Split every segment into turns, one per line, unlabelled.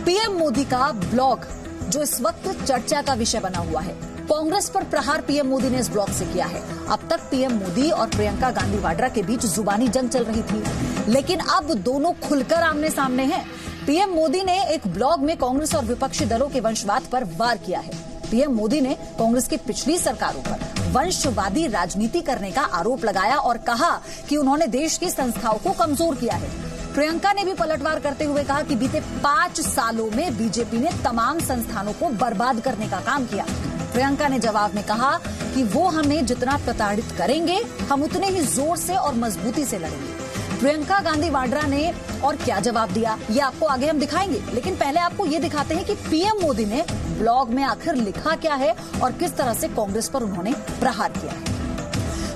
PM Modi का blog जो इस वक्त चर्चा का विषय बना हुआ है। कांग्रेस पर प्रहार पीएम मोदी ने इस ब्लॉग से किया है। अब तक पीएम मोदी और प्रियंका गांधी वाड्रा के बीच जुबानी जंग चल रही थी, लेकिन अब दोनों खुलकर आमने सामने हैं। पीएम मोदी ने एक ब्लॉग में कांग्रेस और विपक्षी दलों के वंशवाद पर वार किया है। पीएम मोदी ने कांग्रेस की पिछली सरकारों पर वंशवादी राजनीति करने का आरोप लगाया और कहा कि उन्होंने देश की संस्थाओं को कमजोर किया है। प्रियंका ने भी पलटवार करते हुए कहा कि बीते 5 सालों में बीजेपी ने तमाम संस्थानों को बर्बाद करने का काम किया। प्रियंका ने जवाब में कहा कि वो हमें जितना प्रताड़ित करेंगे, हम उतने ही जोर से और मजबूती से लड़ेंगे। प्रियंका गांधी वाड्रा ने और क्या जवाब दिया, ये आपको आगे हम दिखाएंगे, लेकिन पहले आपको ये दिखाते हैं कि पीएम मोदी ने ब्लॉग में आखिर लिखा क्या है और किस तरह से कांग्रेस पर उन्होंने प्रहार किया है।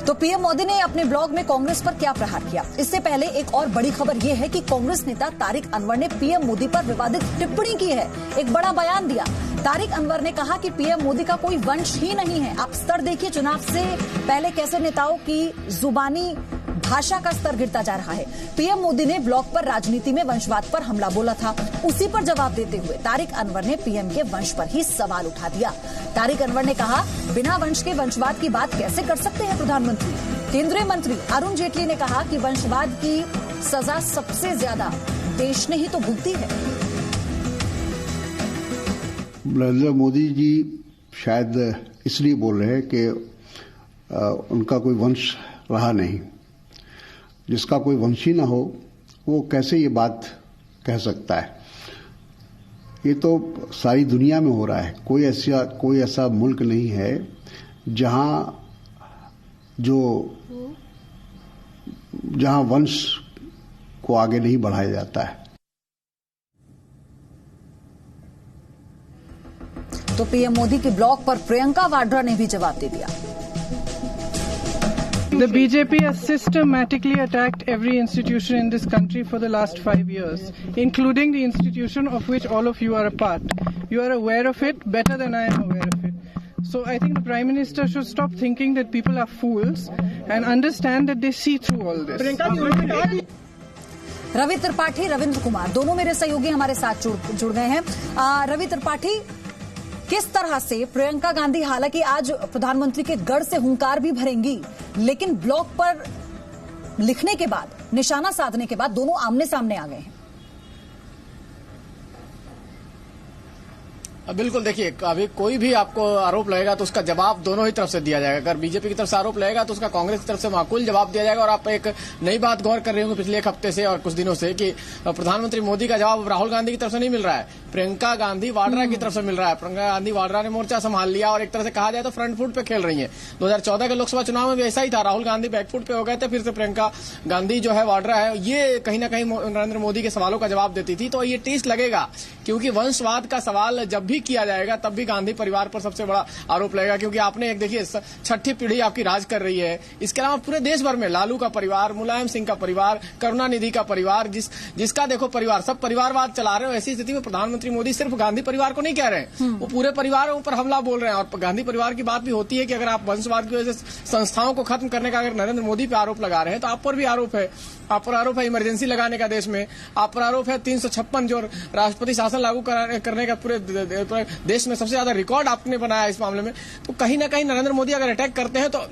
तो पीएम मोदी ने अपने ब्लॉग में कांग्रेस पर क्या प्रहार किया। इससे पहले एक और बड़ी खबर यह है कि कांग्रेस नेता तारिक अनवर ने पीएम मोदी पर विवादित टिप्पणी की है, एक बड़ा बयान दिया। तारिक अनवर ने कहा कि पीएम मोदी का कोई वंश ही नहीं है। आप स्तर देखिए, चुनाव से पहले कैसे नेताओं की जुबानी भाषा का स्तर गिरता जा रहा है। पीएम मोदी ने ब्लॉग पर राजनीति में वंशवाद पर हमला बोला था, उसी पर जवाब देते हुए तारिक अनवर ने पीएम के वंश पर ही सवाल उठा दिया। तारिक अनवर ने कहा, बिना वंश के वंशवाद की बात कैसे कर सकते हैं प्रधानमंत्री। केंद्रीय मंत्री अरुण जेटली ने कहा कि वंशवाद की सजा सबसे ज्यादा देश ने ही तो भुगती है।
नरेंद्र मोदी जी शायद इसलिए बोल रहे हैं कि उनका कोई वंश रहा नहीं। जिसका कोई वंश ही ना हो वो कैसे ये बात कह सकता है। ये तो सारी दुनिया में हो रहा है। कोई ऐसा मुल्क नहीं है जहां वंश को आगे नहीं बढ़ाया जाता है।
तो पीएम मोदी के ब्लॉग पर प्रियंका वाड्रा ने भी जवाब दे दिया।
The BJP has systematically attacked every institution in this country for the last 5 years, including the institution of which all of you are a part. You are aware of it better than I am aware of it. So I think the Prime Minister should stop thinking that people are fools and understand that they see through all this.
Ravi Tripathi, Ravindra Kumar दोनों मेरे सहयोगी हमारे साथ जुड़ गए हैं। रवि त्रिपाठी, किस तरह से प्रियंका गांधी हालांकि आज प्रधानमंत्री के गढ़ से हुंकार भी भरेंगी, लेकिन ब्लॉग पर लिखने के बाद, निशाना साधने के बाद दोनों आमने सामने आ गए हैं।
बिल्कुल, देखिए अभी कोई भी आपको आरोप लगेगा तो उसका जवाब दोनों ही तरफ से दिया जाएगा। अगर बीजेपी की तरफ से आरोप लगेगा तो उसका कांग्रेस की तरफ से माकूल जवाब दिया जाएगा। और आप एक नई बात गौर कर रहे होंगे पिछले एक हफ्ते से और कुछ दिनों से कि प्रधानमंत्री मोदी का जवाब राहुल गांधी की तरफ से नहीं मिल रहा है, प्रियंका गांधी वाड्रा की तरफ से मिल रहा है। प्रियंका गांधी वाड्रा ने मोर्चा संभाल लिया और एक तरह से कहा जाए तो फ्रंट फुट पे खेल रही है। 2014 के लोकसभा चुनाव में भी ऐसा ही था, राहुल गांधी बैकफुट पे हो गए थे, फिर से प्रियंका गांधी जो है वाड्रा है ये कहीं ना कहीं नरेंद्र मोदी के सवालों का जवाब देती थी। तो ये टेस्ट लगेगा, क्योंकि वंशवाद का सवाल जब भी किया जाएगा तब भी गांधी परिवार पर सबसे बड़ा आरोप लगेगा। क्योंकि आपने एक देखिए 6ठी पीढ़ी आपकी राज कर रही है। इसके अलावा पूरे देश भर में लालू का परिवार, मुलायम सिंह का परिवार, करुणानिधि का परिवार, जिसका देखो परिवार, सब परिवारवाद चला रहे हो। ऐसी स्थिति में प्रधानमंत्री मोदी सिर्फ गांधी परिवार को नहीं कह रहे हैं, वो पूरे परिवारों पर हमला बोल रहे हैं। और गांधी परिवार की बात भी होती है कि अगर आप वंशवाद की वजह से संस्थाओं को खत्म करने का अगर नरेंद्र मोदी पर आरोप लगा रहे हैं तो आप पर भी आरोप है। आप पर आरोप है इमरजेंसी लगाने का देश में, आप पर आरोप है 356 जो राष्ट्रपति शासन लागू करने का पूरे देश में सबसे ज्यादा रिकॉर्ड आपने बनाया इस मामले में। तो कहीं ना कहीं नरेंद्र मोदी अगर अटैक करते हैं तो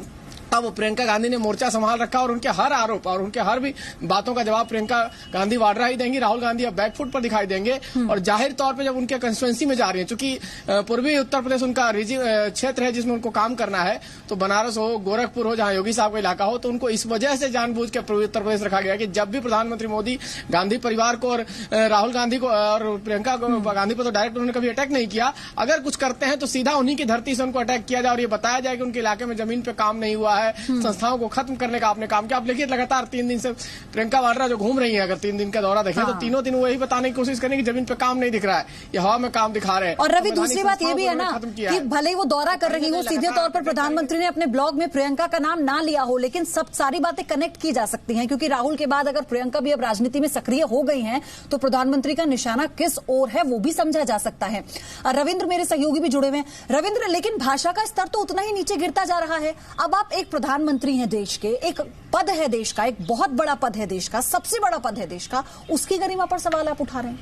अब प्रियंका गांधी ने मोर्चा संभाल रखा और उनके हर आरोप और उनके हर भी बातों का जवाब प्रियंका गांधी वाड्रा ही देंगी। राहुल गांधी अब बैकफुट पर दिखाई देंगे और जाहिर तौर पे जब उनके कंस्टिट्यूएंसी में जा रही है, चूंकि पूर्वी उत्तर प्रदेश उनका क्षेत्र है जिसमें उनको काम करना है, तो बनारस हो, गोरखपुर हो, जहां योगी साहब का इलाका हो, तो उनको इस वजह से जानबूझ के पूर्वी उत्तर प्रदेश रखा गया कि जब भी प्रधानमंत्री मोदी गांधी परिवार को और राहुल गांधी को और प्रियंका गांधी पर तो डायरेक्ट उन्होंने कभी अटैक नहीं किया, अगर कुछ करते हैं तो सीधा उन्हीं की धरती से उनको अटैक किया जाए और ये बताया जाए कि उनके इलाके में जमीन पे काम नहीं हुआ है, संस्थाओं को खत्म करने का आपने काम किया। आप देखिए लगातार 3 दिन से प्रियंका वाड्रा जो घूम रही है, अगर 3 दिन का दौरा देखें तो तीनों दिन वही बताने की कोशिश करें कि जमीन पे काम नहीं दिख रहा है, ये हवा में काम दिखा रहे हैं।
और रवि, दूसरी बात ये भी है ना कि भले ही वो दौरा कर रही हो, सीधे तौर पर प्रधानमंत्री ने अपने ब्लॉग में प्रियंका का नाम ना लिया हो, लेकिन सब सारी बातें कनेक्ट की जा सकती हैं, क्योंकि राहुल के बाद अगर प्रियंका भी अब राजनीति में सक्रिय हो गई हैं तो प्रधानमंत्री का निशाना किस ओर है वो भी समझा जा सकता है। रविंद्र मेरे सहयोगी भी जुड़े हुए हैं। रविंद्र, लेकिन भाषा का स्तर तो उतना ही नीचे गिरता जा रहा है। अब आप एक प्रधानमंत्री हैं देश के, एक पद है देश का, एक बहुत बड़ा पद है देश का, सबसे बड़ा पद है देश का, उसकी गरिमा पर सवाल आप उठा रहे हैं।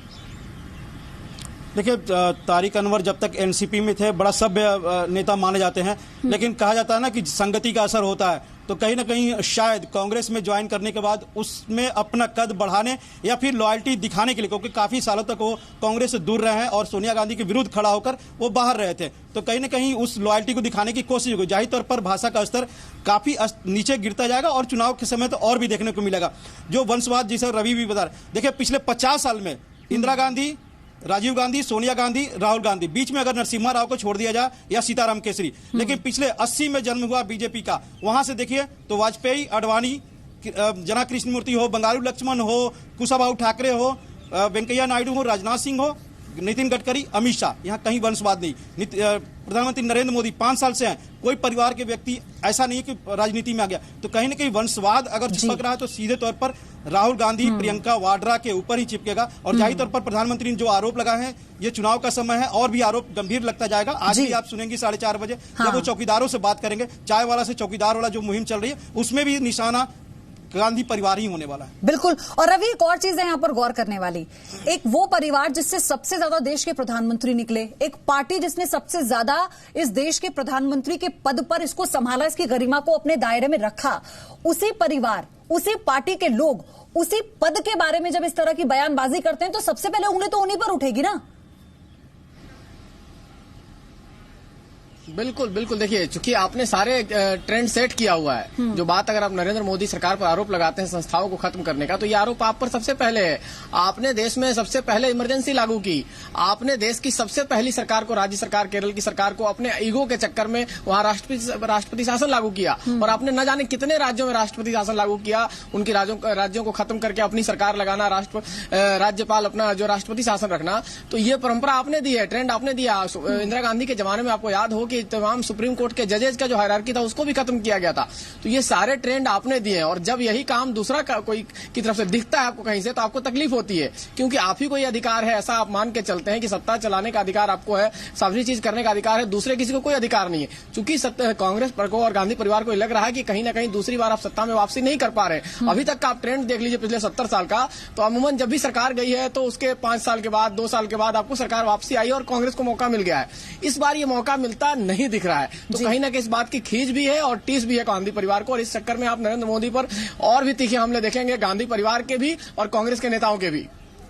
देखिए, तारिक अनवर जब तक एनसीपी में थे बड़ा सभ्य नेता माने जाते हैं, लेकिन कहा जाता है ना कि संगति का असर होता है, तो कहीं ना कहीं शायद कांग्रेस में ज्वाइन करने के बाद उसमें अपना कद बढ़ाने या फिर लॉयल्टी दिखाने के लिए, क्योंकि काफी सालों तक वो कांग्रेस से दूर रहे हैं और सोनिया गांधी के विरुद्ध खड़ा होकर वो बाहर रहे थे, तो कहीं ना कहीं उस लॉयल्टी को दिखाने की कोशिश होगी। जाहिर तौर पर भाषा का स्तर काफी नीचे गिरता जाएगा और चुनाव के समय तो और भी देखने को मिलेगा। जो वंशवाद जिसे रवि भी बता रहे, देखिए पिछले 50 साल में इंदिरा गांधी, राजीव गांधी, सोनिया गांधी, राहुल गांधी, बीच में अगर नरसिम्हा राव को छोड़ दिया जाए या सीताराम केसरी, लेकिन पिछले 80 में जन्म हुआ बीजेपी का, वहां से देखिए तो वाजपेयी, अडवाणी, जना कृष्णमूर्ति हो, बंगारू लक्ष्मण हो, कुशाभाऊ ठाकरे हो, वेंकैया नायडू हो, राजनाथ सिंह हो, नितिन गडकरी, अमित शाह, यहाँ कहीं वंशवाद नहीं। प्रधानमंत्री नरेंद्र मोदी 5 साल से हैं, कोई परिवार के व्यक्ति ऐसा नहीं कि राजनीति में आ गया, तो कहीं ना कहीं वंशवाद अगर चिपक रहा है तो सीधे तौर पर राहुल गांधी, प्रियंका वाड्रा के ऊपर ही चिपकेगा। और जाहिर तौर पर प्रधानमंत्री ने जो आरोप लगाए हैं, ये चुनाव का समय है और भी आरोप गंभीर लगता जाएगा। आज भी आप सुनेंगे 4:30 बजे जब वो चौकीदारों से बात करेंगे, चाय वाला से चौकीदार वाला जो मुहिम चल रही है, उसमें भी निशाना गांधी परिवार ही होने वाला है।
बिल्कुल। और रवि, एक और चीज है यहाँ पर गौर करने वाली, एक वो परिवार जिससे सबसे ज्यादा देश के प्रधानमंत्री निकले, एक पार्टी जिसने सबसे ज्यादा इस देश के प्रधानमंत्री के पद पर इसको संभाला, इसकी गरिमा को अपने दायरे में रखा, उसी परिवार, उसी पार्टी के लोग उसी पद के बारे में जब इस तरह की बयानबाजी करते हैं तो सबसे पहले उंगली तो उन्हीं पर उठेगी ना।
बिल्कुल बिल्कुल। देखिए, चूंकि आपने सारे ट्रेंड सेट किया हुआ है, जो बात अगर आप नरेंद्र मोदी सरकार पर आरोप लगाते हैं संस्थाओं को खत्म करने का, तो ये आरोप आप पर सबसे पहले है। आपने देश में सबसे पहले इमरजेंसी लागू की, आपने देश की सबसे पहली सरकार को, राज्य सरकार, केरल की सरकार को अपने ईगो के चक्कर में वहां राष्ट्रपति शासन लागू किया, और आपने न जाने कितने राज्यों में राष्ट्रपति शासन लागू किया, उनकी राज्यों को खत्म करके अपनी सरकार लगाना, राज्यपाल अपना जो राष्ट्रपति शासन रखना, तो ये परंपरा आपने दी है, ट्रेंड आपने दिया। इंदिरा गांधी के जमाने में आपको याद हो कि तमाम सुप्रीम कोर्ट के जजेज का जो हायरार्की था उसको भी खत्म किया गया था, तो ये सारे ट्रेंड आपने दिए हैं। और जब यही काम दूसरा कोई की तरफ से दिखता है आपको कहीं से, तो आपको तकलीफ होती है, क्योंकि आप ही को ये अधिकार है, ऐसा आप मान के चलते हैं कि सत्ता चलाने का अधिकार आपको है, सारी चीज करने का अधिकार है, दूसरे किसी को कोई अधिकार नहीं है। चूंकि कांग्रेस पर को और गांधी परिवार को लग रहा है कि कहीं ना कहीं दूसरी बार आप सत्ता में वापसी नहीं कर पा रहे। अभी तक का आप ट्रेंड देख लीजिए पिछले 70 साल का, तो अमूमन जब भी सरकार गई है तो उसके 5 साल के बाद, 2 साल के बाद आपको सरकार वापसी आई और कांग्रेस को मौका मिल गया है। इस बार ये मौका मिलता नहीं दिख रहा है, तो कहीं ना कहीं इस बात की खींच भी है और टीस भी है गांधी परिवार को, और इस चक्कर में आप नरेंद्र मोदी पर और भी तीखे हमले देखेंगे, गांधी परिवार के भी और कांग्रेस के नेताओं के भी।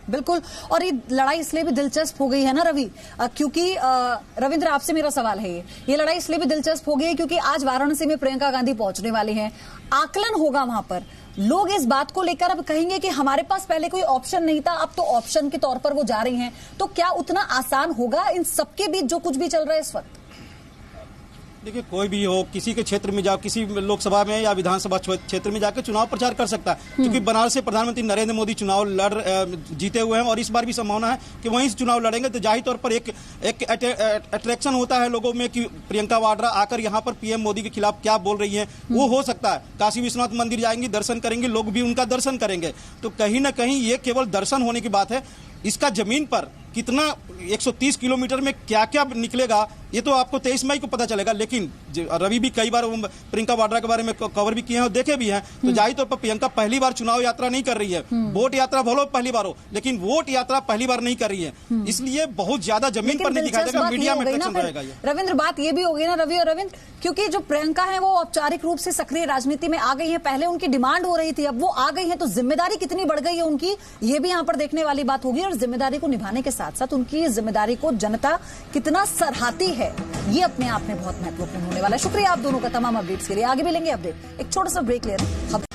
बिल्कुल। और ये लड़ाई इसलिए भी दिलचस्प हो गई है ना रवि, क्योंकि रविंद्र, आपसे मेरा सवाल है, ये लड़ाई इसलिए भी दिलचस्प हो गई है क्योंकि आज वाराणसी में प्रियंका गांधी पहुंचने वाली हैं, आकलन होगा वहां पर, लोग इस बात को लेकर अब कहेंगे कि हमारे पास पहले कोई ऑप्शन नहीं था, अब तो ऑप्शन के तौर पर वो जा रही हैं, तो क्या उतना आसान होगा इन सबके बीच जो कुछ भी चल रहा है इस वक्त?
देखिए, कोई भी हो, किसी के क्षेत्र में जाओ, किसी लोकसभा में या विधानसभा क्षेत्र में जाकर चुनाव प्रचार कर सकता है, क्योंकि बनारस से प्रधानमंत्री नरेंद्र मोदी चुनाव जीते हुए हैं और इस बार भी संभावना है कि वहीं से चुनाव लड़ेंगे, तो जाहिर तौर पर एक अट्रैक्शन होता है लोगों में कि प्रियंका वाड्रा आकर यहाँ पर पीएम मोदी के खिलाफ क्या बोल रही है, वो हो सकता है। काशी विश्वनाथ मंदिर जाएंगे, दर्शन करेंगे, लोग भी उनका दर्शन करेंगे, तो कहीं ना कहीं ये केवल दर्शन होने की बात है, इसका जमीन पर कितना 130 किलोमीटर में क्या क्या निकलेगा ये तो आपको 23 मई को पता चलेगा। लेकिन रवि भी कई बार प्रियंका वाड्रा के बारे में कवर भी किए हैं और देखे भी हैं, तो जाहिर तौर पर प्रियंका पहली बार चुनाव यात्रा नहीं कर रही है, वोट यात्रा भलो पहली बार हो, लेकिन वोट यात्रा पहली बार नहीं कर रही है, इसलिए बहुत ज्यादा जमीन पर नहीं दिखाई देगा, मीडिया में अट्रैक्शन रहेगा।
रविंद्र, बात ये भी हो गई ना रवि और रविंद्र, क्योंकि जो प्रियंका है वो औपचारिक रूप से सक्रिय राजनीति में आ गई है, पहले उनकी डिमांड हो रही थी, अब वो आ गई है, तो जिम्मेदारी कितनी बढ़ गई है उनकी, ये भी यहाँ पर देखने वाली बात होगी। और जिम्मेदारी को निभाने के साथ साथ उनकी जिम्मेदारी को जनता कितना सराहती है, ये अपने आप में बहुत महत्वपूर्ण होने वाला है। शुक्रिया आप दोनों का तमाम अपडेट्स के लिए। आगे भी लेंगे अपडेट, एक छोटा सा ब्रेक ले रहे हैं।